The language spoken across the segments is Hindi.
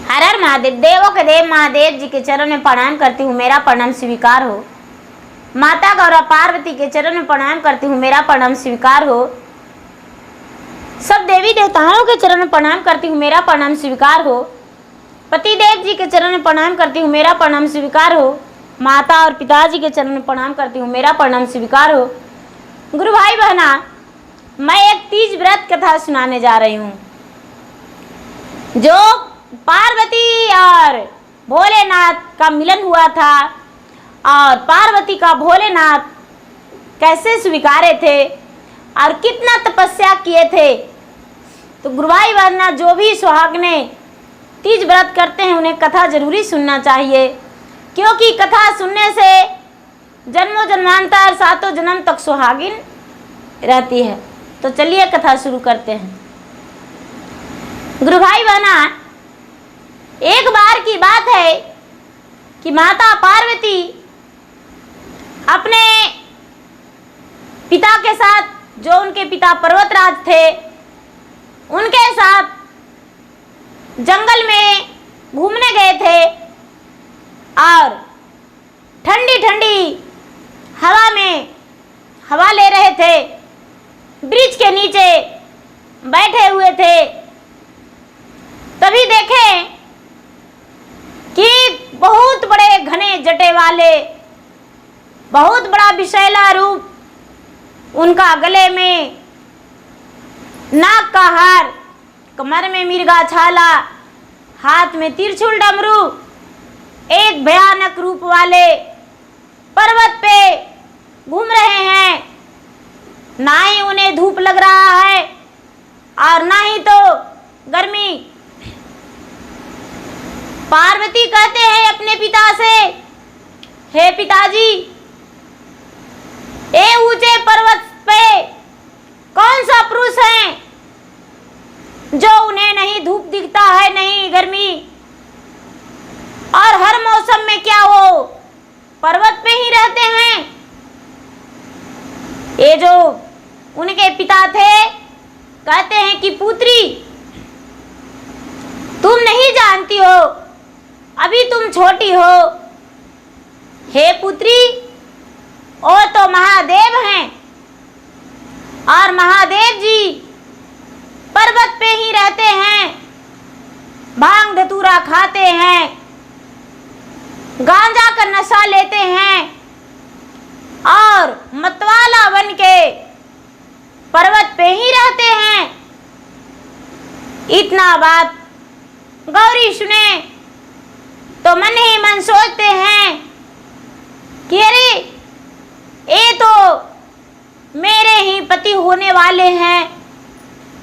हर हर महादेव। देवों के देव महादेव जी के चरण में प्रणाम करती हूँ, मेरा प्रणाम स्वीकार हो। माता गौरा पार्वती के चरण में प्रणाम करती हूँ, मेरा प्रणाम स्वीकार हो। सब देवी देवताओं के चरण में प्रणाम करती हूँ, मेरा प्रणाम स्वीकार हो। पति देव जी के चरण में प्रणाम करती हूँ, मेरा प्रणाम स्वीकार हो। माता और पिताजी के चरण में प्रणाम करती हूँ, मेरा प्रणाम स्वीकार हो। गुरु भाई बहना, मैं एक तीज व्रत कथा सुनाने जा रही हूँ जो पार्वती और भोलेनाथ का मिलन हुआ था और पार्वती का भोलेनाथ कैसे स्वीकारे थे और कितना तपस्या किए थे। तो गुरु भाई बहना, जो भी सुहागने तीज व्रत करते हैं उन्हें कथा जरूरी सुनना चाहिए, क्योंकि कथा सुनने से जन्मों जन्मांतर सातों जन्म तक सुहागिन रहती है। तो चलिए कथा शुरू करते हैं। गुरु भाई बहना, एक बार की बात है कि माता पार्वती अपने पिता के साथ, जो उनके पिता पर्वतराज थे, उनके साथ जंगल में घूमने गए थे और ठंडी ठंडी हवा में हवा ले रहे थे। वृक्ष के नीचे बैठे हुए थे, तभी देखें कि बहुत बड़े घने जटे वाले, बहुत बड़ा विषैला रूप, उनका गले में नाग का हार, कमर में मिर्गा छाला, हाथ में तिरछुल डमरू, एक भयानक रूप वाले पर्वत पे घूम रहे हैं। ना ही उन्हें धूप लग रहा है और ना ही तो गर्मी। पार्वती कहते हैं अपने पिता से, हे पिताजी, ए ऊंचे पर्वत पे कौन सा पुरुष है जो उन्हें नहीं धूप दिखता है, नहीं गर्मी, और हर मौसम में क्या वो पर्वत पे ही रहते हैं। ये जो उनके पिता थे कहते हैं कि पुत्री, तुम नहीं जानती हो, अभी तुम छोटी हो। हे पुत्री, वो तो महादेव हैं और महादेव जी पर्वत पे ही रहते हैं, भांग धतूरा खाते हैं, गांजा का नशा लेते हैं और मतवाला बन के पर्वत पे ही रहते हैं। इतना बात गौरी सुने तो मन ही मन सोचते हैं कि अरे, ये तो मेरे ही पति होने वाले हैं।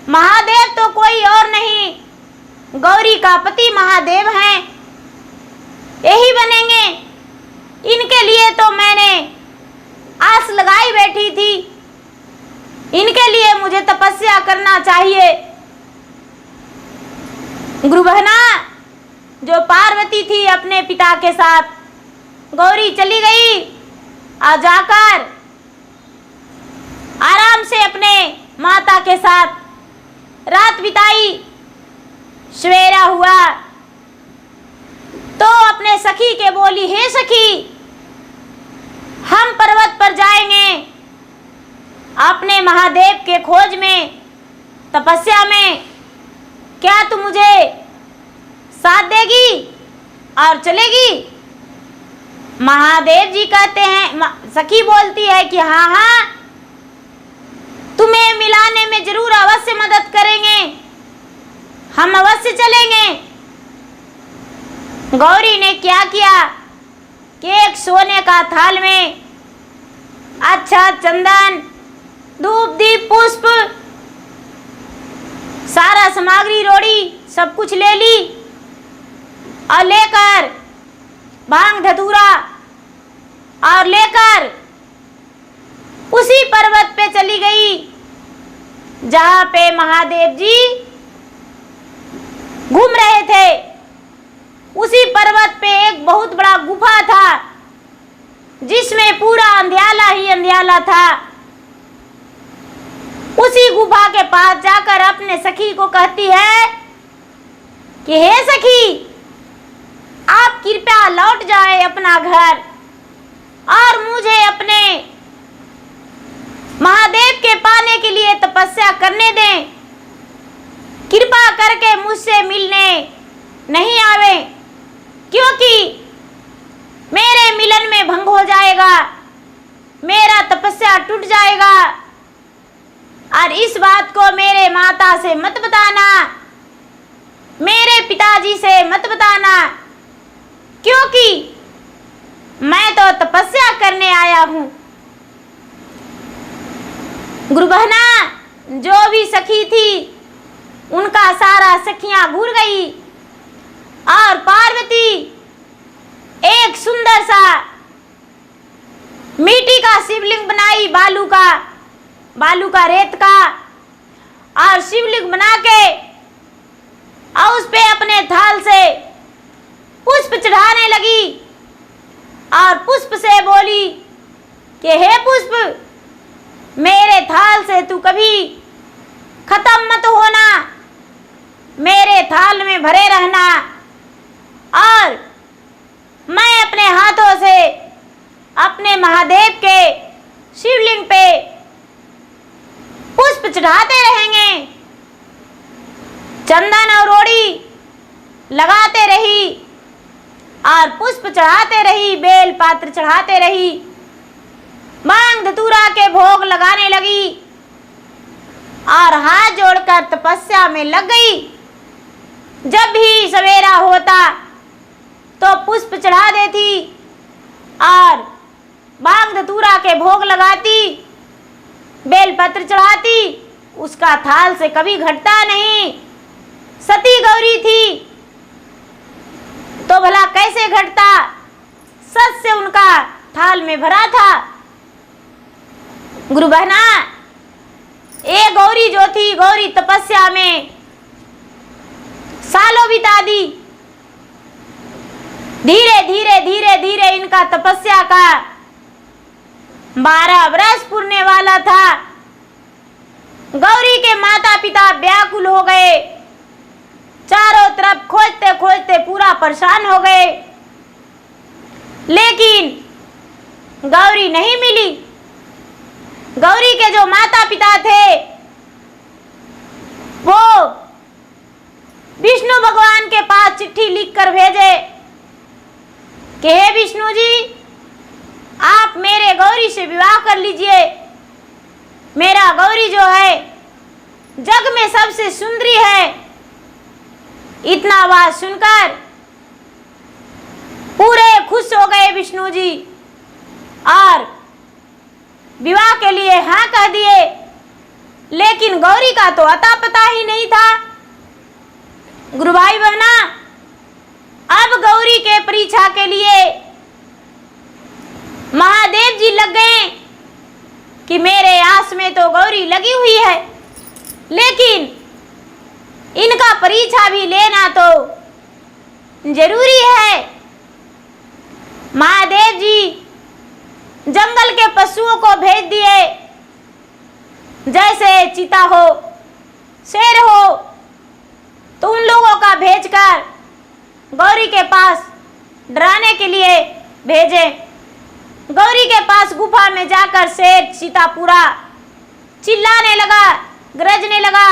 महादेव तो कोई और नहीं, गौरी का पति महादेव हैं, यही बनेंगे। इनके लिए तो मैंने आस लगाई बैठी थी, इनके लिए मुझे तपस्या करना चाहिए। गुरु बहना, जो पार्वती थी अपने पिता के साथ, गौरी चली गई और जाकर आराम से अपने माता के साथ रात बिताई। सवेरा हुआ तो अपने सखी के बोली, हे सखी, हम पर्वत पर जाएंगे अपने महादेव के खोज में, तपस्या में, क्या तू मुझे साथ देगी और चलेगी? महादेव जी कहते हैं, सखी बोलती है कि हाँ हाँ, तुम्हें मिलाने में जरूर अवश्य मदद करेंगे, हम अवश्य चलेंगे। गौरी ने क्या किया कि एक सोने का थाल में अच्छा चंदन, धूप, दीप, पुष्प, सारा सामग्री, रोड़ी, सब कुछ ले ली और लेकर भांग धतूरा और लेकर उसी पर्वत पे चली गई जहाँ पे महादेव जी घूम रहे थे। उसी पर्वत पे एक बहुत बड़ा गुफा था जिसमें पूरा अंधियाला ही अंधियाला था। उसी गुफा के पास जाकर अपने सखी को कहती है कि हे सखी, आप कृपया लौट जाए अपना घर और मुझे अपने महादेव के पाने के लिए तपस्या करने दें। कृपा करके मुझसे मिलने नहीं आवे, क्योंकि मेरे मिलन में भंग हो जाएगा, मेरा तपस्या टूट जाएगा। और इस बात को मेरे माता से मत बताना, मेरे पिताजी से मत बताना, क्योंकि मैं तो तपस्या करने आया हूं। गुरु बहना, जो भी सखी थी उनका सारा सखियां घूर गई और पार्वती एक सुंदर सा मिट्टी का शिवलिंग बनाई, बालू का रेत का, और शिवलिंग बना के और उस पे अपने थाल से पुष्प चढ़ाने लगी और पुष्प से बोली कि हे पुष्प, मेरे थाल से तू कभी खत्म मत होना, मेरे थाल में भरे रहना। और मैं अपने हाथों से अपने महादेव के शिवलिंग पे पुष्प चढ़ाते रहेंगे, चंदन और रोड़ी लगाते रही और पुष्प चढ़ाते रही, बेल पात्र चढ़ाते रही, भांग धतूरा के भोग लगाने लगी और हाथ जोड़कर तपस्या में लग गई। जब भी सवेरा होता तो पुष्प चढ़ा देती और भांग धतूरा के भोग लगाती, बेलपत्र चढ़ाती, उसका थाल से कभी घटता नहीं। सती गौरी थी तो भला कैसे घटता, सच से उनका थाल में भरा था। गुरु बहना, ये गौरी जो थी, गौरी तपस्या में सालों बिता दी। धीरे धीरे धीरे धीरे इनका तपस्या का 12 वर्ष पूरने वाला था। गौरी के माता पिता व्याकुल हो गए, चारों तरफ खोजते खोजते पूरा परेशान हो गए, लेकिन गौरी नहीं मिली। गौरी के जो माता पिता थे वो विष्णु भगवान के पास चिट्ठी लिखकर भेजे कि हे विष्णु जी, आप मेरे गौरी से विवाह कर लीजिए। मेरा गौरी जो है जग में सबसे सुंदरी है। इतना बात सुनकर पूरे खुश हो गए विष्णु जी और विवाह के लिए हाँ कह दिए। लेकिन गौरी का तो अता पता ही नहीं था। गुरु भाई बहना, अब गौरी के परीक्षा के लिए महादेव जी लग गए कि मेरे आस में तो गौरी लगी हुई है, लेकिन इनका परीक्षा भी लेना तो जरूरी है। महादेव जी जंगल के पशुओं को भेज दिए, जैसे चीता हो, शेर हो, तो उन लोगों का भेजकर गौरी के पास डराने के लिए भेजे। गौरी के पास गुफा में जाकर शेर चीता पूरा चिल्लाने लगा, गरजने लगा,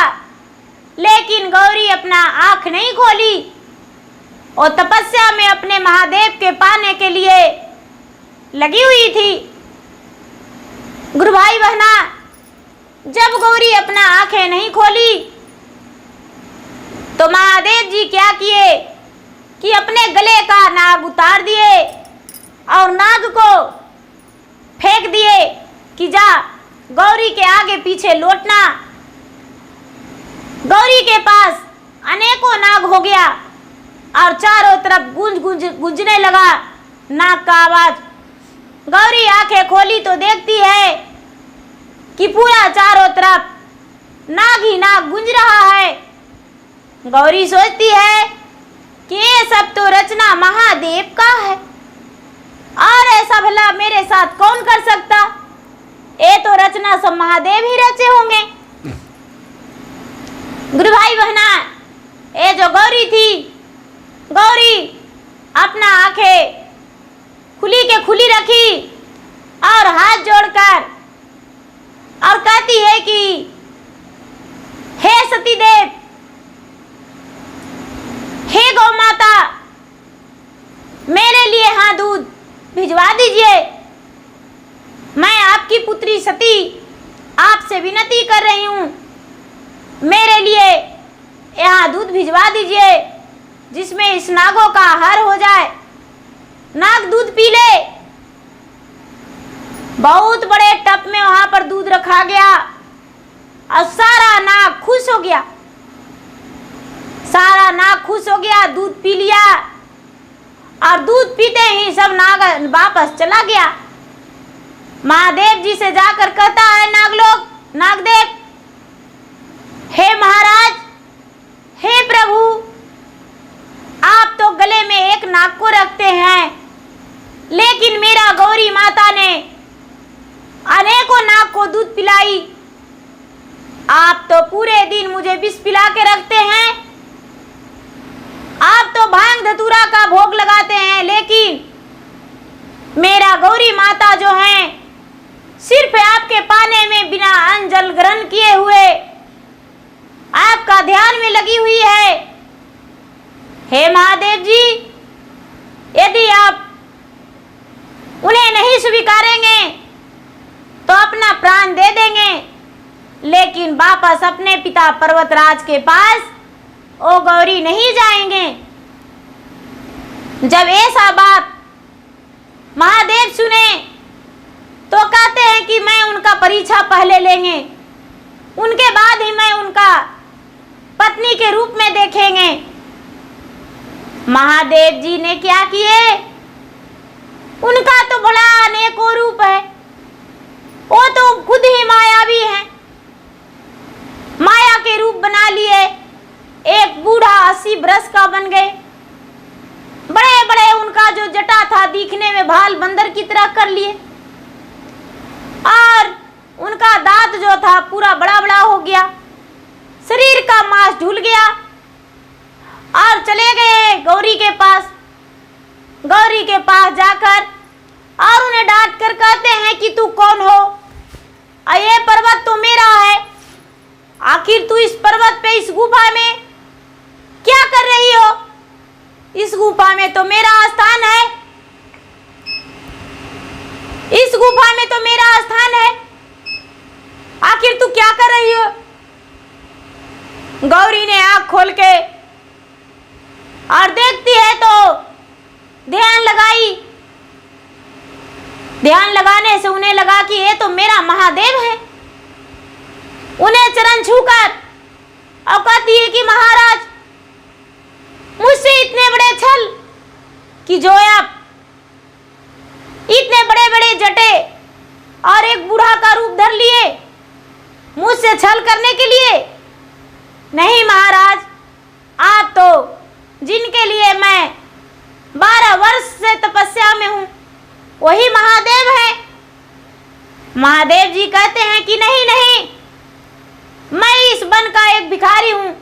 लेकिन गौरी अपना आंख नहीं खोली और तपस्या में अपने महादेव के पाने के लिए लगी हुई थी। गुरु भाई बहना, जब गौरी अपना आंखें नहीं खोली तो महादेव जी क्या किए कि अपने गले का नाग उतार दिए और नाग को फेंक दिए कि जा गौरी के आगे पीछे लौटना। गौरी के पास अनेकों नाग हो गया और चारों तरफ गूंजने लगा नाग का आवाज। गौरी आंखें खोली तो देखती है कि पूरा चारों तरफ नाग ही नाग गूंज रहा है। गौरी सोचती है कि ये सब तो रचना महादेव का है और ऐसा भला मेरे साथ कौन कर सकता, ये तो रचना सब महादेव ही रचे होंगे। गुरु भाई बहना, ये जो गौरी थी, गौरी अपना रखी और हाथ जोड़कर और कहती है कि हे सती देव, हे गौ माता, मेरे लिए यहाँ दूध भिजवा दीजिए। मैं आपकी पुत्री सती आपसे विनती कर रही हूँ, मेरे लिए यहाँ दूध भिजवा दीजिए जिसमें इस नागों का आहार हो जाए, नाग दूध पी ले। बहुत बड़े टब में वहां पर दूध रखा गया और सारा नाग खुश हो गया, सारा नाग खुश हो गया, दूध पी लिया और दूध पीते ही सब नाग वापस चला गया। महादेव जी से जाकर कहता है नागलोक, नागदेव, हे महाराज, हे प्रभु, आप तो गले में एक नाग को रखते हैं, लेकिन मेरा गौरी माता ने अनेकों नाग को दूध पिलाई। आप तो पूरे दिन मुझे विष पिला के रखते हैं, आप तो भांग धतूरा का भोग लगाते हैं, लेकिन मेरा गौरी माता जो है सिर्फ आपके पाने में बिना अन्न जल ग्रहण किए हुए आपका ध्यान में लगी हुई है। हे महादेव जी, यदि आप उन्हें नहीं स्वीकारेंगे तो अपना प्राण दे देंगे, लेकिन वापस अपने पिता पर्वतराज के पास ओ गौरी नहीं जाएंगे। जब ऐसा बात महादेव सुने तो कहते हैं कि मैं उनका परीक्षा पहले लेंगे, उनके बाद ही मैं उनका पत्नी के रूप में देखेंगे। महादेव जी ने क्या किए, उनका तो बड़ा अनेकों रूप है, वो तो खुद ही मायावी है, माया के रूप बना लिए। एक बूढ़ा 80 बरस का बन गए, बड़े बड़े उनका जो जटा था दिखने में भाल बंदर की तरह कर लिए, और उनका दांत जो था पूरा बड़ा बड़ा हो गया, शरीर का मांस ढुल गया, और चले गए गौरी के पास। गौरी के पास जाकर और उन्हें डांट कर कहते हैं कि तू कौन हो, ये पर्वत तो मेरा है, आखिर तू इस पर्वत पे इस गुफा में क्या कर रही हो, इस गुफा में तो मेरा स्थान है, इस गुफा में तो मेरा स्थान है, आखिर तू क्या कर रही हो। गौरी ने आंख खोल के और देखती है तो ध्यान लगाई, ध्यान लगाने से उन्हें लगा कि ये तो मेरा महादेव है। उन्हें चरण छूकर और कहती है कि महाराज, मुझसे इतने बड़े छल कि जो आप इतने बड़े बड़े जटे और एक बूढ़ा का रूप धर लिए मुझसे छल करने के लिए। नहीं महाराज, आप तो जिनके लिए मैं 12 वर्ष से तपस्या में हूं वही महादेव है। महादेव जी कहते हैं कि नहीं नहीं, मैं इस वन का एक भिखारी हूं,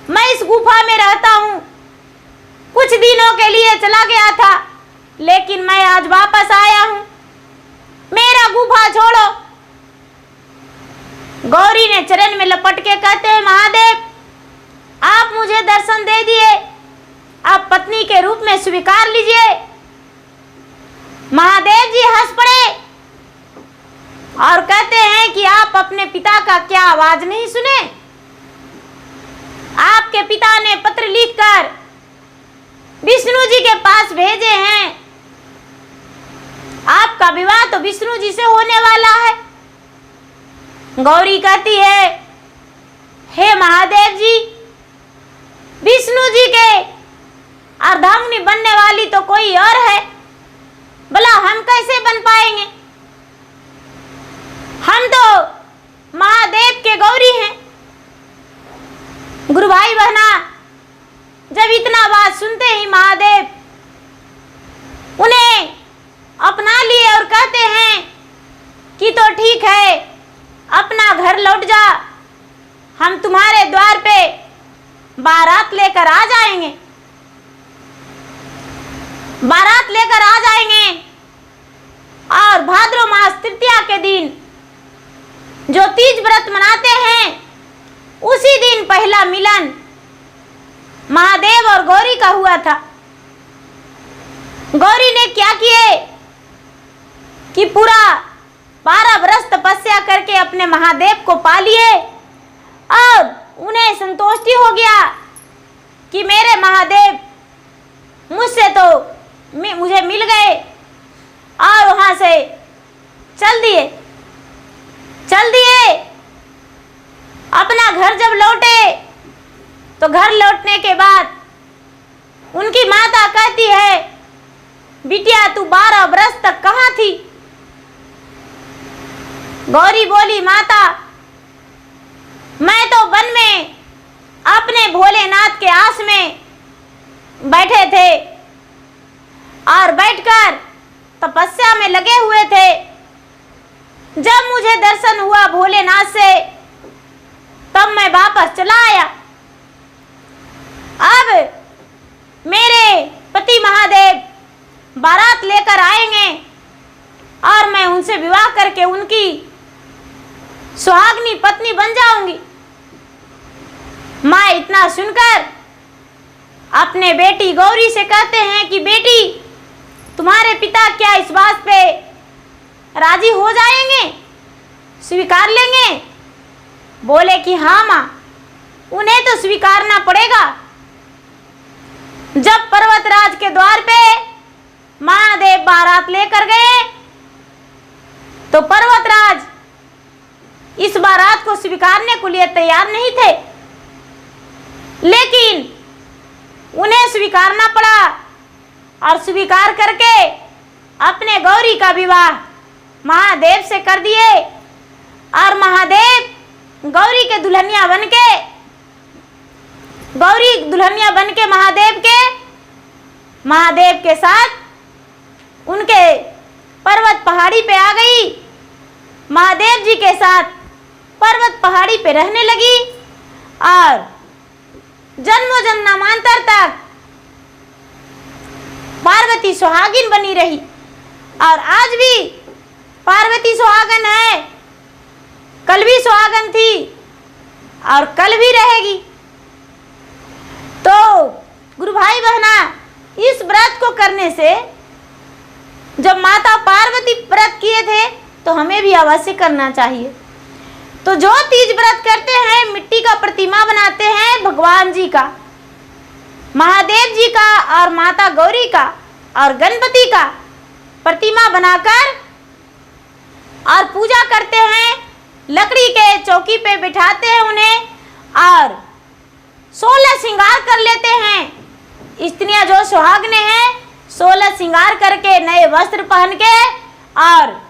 मैं इस गुफा में रहता हूं, कुछ दिनों के लिए चला गया था, लेकिन मैं आज वापस आया हूं, मेरा गुफा छोड़ो। गौरी ने चरण में लपट के कहते हैं महादेव, आप मुझे दर्शन दे दिए, आप पत्नी के रूप में स्वीकार लीजिए। महादेव जी हंस पड़े और कहते हैं कि आप अपने पिता का क्या आवाज नहीं सुने? आपके पिता ने पत्र लिखकर विष्णु जी के पास भेजे हैं, आपका विवाह तो विष्णु जी से होने वाला है। गौरी कहती है, हे महादेव जी, विष्णु जी के अर्धांगिनी बनने वाली तो कोई और है, भला हम कैसे बन पाएंगे? हम तो महादेव के गौरी हैं। गुरु भाई बहना, जब इतना बात सुनते ही महादेव उन्हें अपना लिए और कहते हैं कि तो ठीक है, अपना घर लौट जा, हम तुम्हारे द्वार पे बारात लेकर आ जाएंगे, बारात लेकर आ जाएंगे तीज व्रत मनाते हैं, उसी दिन पहला मिलन महादेव और गौरी का हुआ था। गौरी ने क्या किए कि पूरा 12 वर्ष तपस्या करके अपने महादेव को पा लिए और उन्हें संतुष्टि हो गया कि मेरे महादेव मुझसे तो मुझे मिल गए, और वहां से चल दिए। अपना घर जब लौटे तो घर लौटने के बाद उनकी माता कहती है, बिटिया तू 12 वर्ष तक कहाँ थी? गौरी बोली, माता मैं तो वन में अपने भोलेनाथ के आस में बैठे थे और बैठकर तपस्या में लगे हुए थे। जब मुझे दर्शन हुआ भोलेनाथ से तब मैं वापस चला आया। अब मेरे पति महादेव बारात लेकर आएंगे और मैं उनसे विवाह करके उनकी सुहागनी पत्नी बन जाऊंगी। माँ इतना सुनकर अपने बेटी गौरी से कहते हैं कि बेटी तुम्हारे पिता क्या इस बात पे राजी हो जाएंगे, स्वीकार लेंगे? बोले कि हाँ माँ, उन्हें तो स्वीकारना पड़ेगा। जब पर्वतराज के द्वार पे महादेव बारात लेकर गए तो पर्वतराज इस बारात को स्वीकारने के लिए तैयार नहीं थे, लेकिन उन्हें स्वीकारना पड़ा और स्वीकार करके अपने गौरी का विवाह महादेव से कर दिए। और महादेव गौरी के दुल्हनिया बन के महादेव के साथ उनके पर्वत पहाड़ी पे आ गई। महादेव जी के साथ पर्वत पहाड़ी पे रहने लगी और जन्मों जन्मांतर तक पार्वती सुहागिन बनी रही, और आज भी पार्वती सुहागन है, कल भी सुहागन थी और कल भी रहेगी। तो गुरु भाई बहना, इस व्रत को करने से जब माता पार्वती व्रत किए थे तो हमें भी अवश्य करना चाहिए। तो जो तीज व्रत करते हैं, मिट्टी का प्रतिमा बनाते हैं भगवान जी का, महादेव जी का और माता गौरी का और गणपति का प्रतिमा बनाकर और पूजा करते हैं, लकड़ी के चौकी पे बिठाते हैं उन्हें और 16 श्रृंगार कर लेते हैं। स्त्रियां जो सुहागने हैं 16 श्रृंगार करके नए वस्त्र पहन के और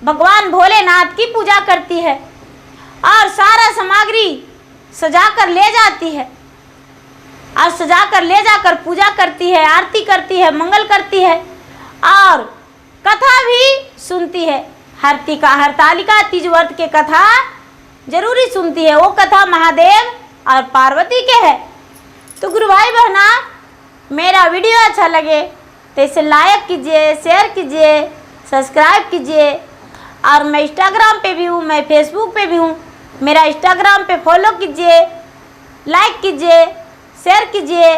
भगवान भोलेनाथ की पूजा करती है और सारा सामग्री सजा कर ले जाती है और सजा कर ले जाकर पूजा करती है, आरती करती है, मंगल करती है और कथा भी सुनती है। हरतालिका तीज व्रत के कथा जरूरी सुनती है। वो कथा महादेव और पार्वती के है। तो गुरु भाई बहना, मेरा वीडियो अच्छा लगे तो इसे लाइक कीजिए, शेयर कीजिए, सब्सक्राइब कीजिए। और मैं इंस्टाग्राम पे भी हूँ, मैं फेसबुक पे भी हूँ। मेरा इंस्टाग्राम पे फॉलो कीजिए, लाइक कीजिए, शेयर कीजिए।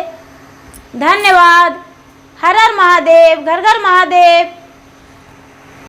धन्यवाद। हर हर महादेव, घर घर महादेव।